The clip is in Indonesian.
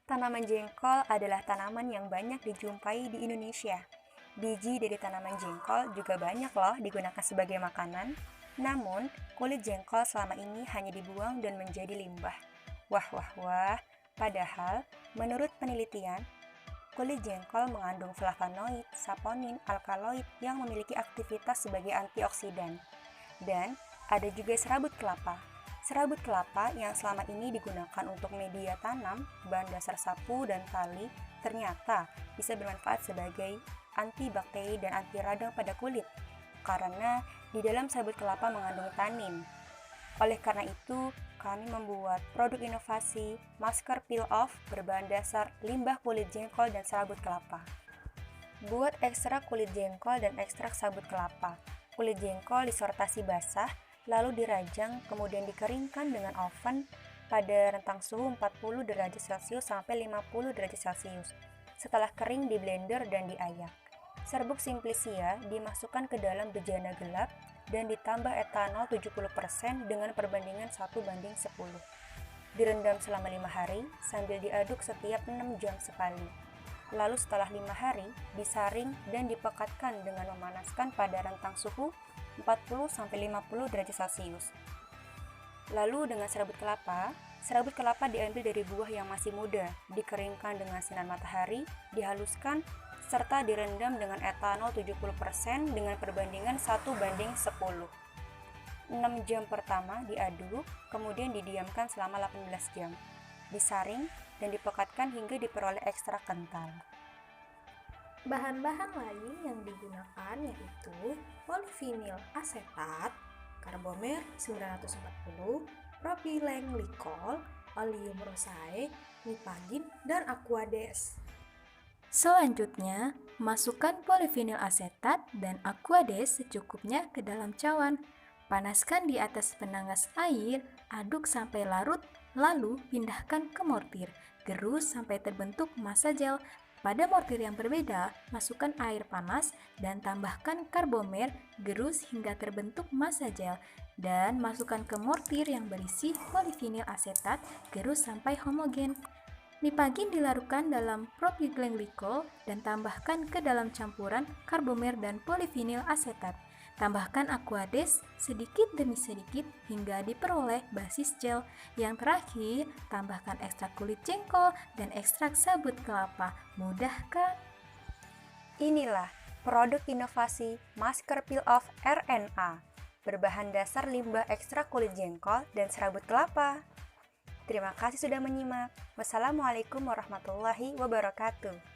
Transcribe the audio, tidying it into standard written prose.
Tanaman jengkol adalah tanaman yang banyak dijumpai di Indonesia. Biji dari tanaman jengkol juga banyak loh digunakan sebagai makanan. Namun, kulit jengkol selama ini hanya dibuang dan menjadi limbah. Wah, wah, wah. Padahal, menurut penelitian, kulit jengkol mengandung flavonoid, saponin, alkaloid yang memiliki aktivitas sebagai antioksidan. Dan ada juga serabut kelapa. Serabut kelapa yang selama ini digunakan untuk media tanam, bahan dasar sapu dan tali, ternyata bisa bermanfaat sebagai antibakteri dan anti radang pada kulit, karena di dalam serabut kelapa mengandung tanin. Oleh karena itu, kami membuat produk inovasi masker peel off berbahan dasar limbah kulit jengkol dan serabut kelapa. Buat ekstrak kulit jengkol dan ekstrak serabut kelapa. Kulit jengkol disortasi basah, lalu dirajang, kemudian dikeringkan dengan oven pada rentang suhu 40 derajat Celcius sampai 50 derajat Celcius. Setelah kering di blender dan diayak. Serbuk simplicia dimasukkan ke dalam bejana gelap dan ditambah etanol 70% dengan perbandingan 1:10. Direndam selama 5 hari sambil diaduk setiap 6 jam sekali. Lalu setelah 5 hari, disaring dan dipekatkan dengan memanaskan pada rentang suhu 40-50 derajat Celcius. Lalu dengan serabut kelapa diambil dari buah yang masih muda, dikeringkan dengan sinar matahari, dihaluskan, serta direndam dengan etanol 70% dengan perbandingan 1:10. 6 jam pertama diaduk, kemudian didiamkan selama 18 jam. Disaring dan dipekatkan hingga diperoleh ekstrak kental. Bahan-bahan lain yang digunakan yaitu polivinil asetat, karbomer 940, propylen glikol, oleum rosae, nipagin, dan aquades. Selanjutnya, masukkan polivinil asetat dan aquades secukupnya ke dalam cawan. Panaskan di atas penanggas air, aduk sampai larut, lalu pindahkan ke mortir. Gerus sampai terbentuk massa gel. Pada mortir yang berbeda, masukkan air panas dan tambahkan karbomer, gerus hingga terbentuk massa gel. Dan masukkan ke mortir yang berisi polivinil asetat, gerus sampai homogen. Nipagin dilarutkan dalam propylen glikol dan tambahkan ke dalam campuran karbomer dan polivinil asetat. Tambahkan aquades sedikit demi sedikit hingga diperoleh basis gel. Yang terakhir, tambahkan ekstrak kulit jengkol dan ekstrak sabut kelapa. Mudah kan? Inilah produk inovasi masker peel off RNA berbahan dasar limbah ekstrak kulit jengkol dan serabut kelapa. Terima kasih sudah menyimak. Wassalamualaikum warahmatullahi wabarakatuh.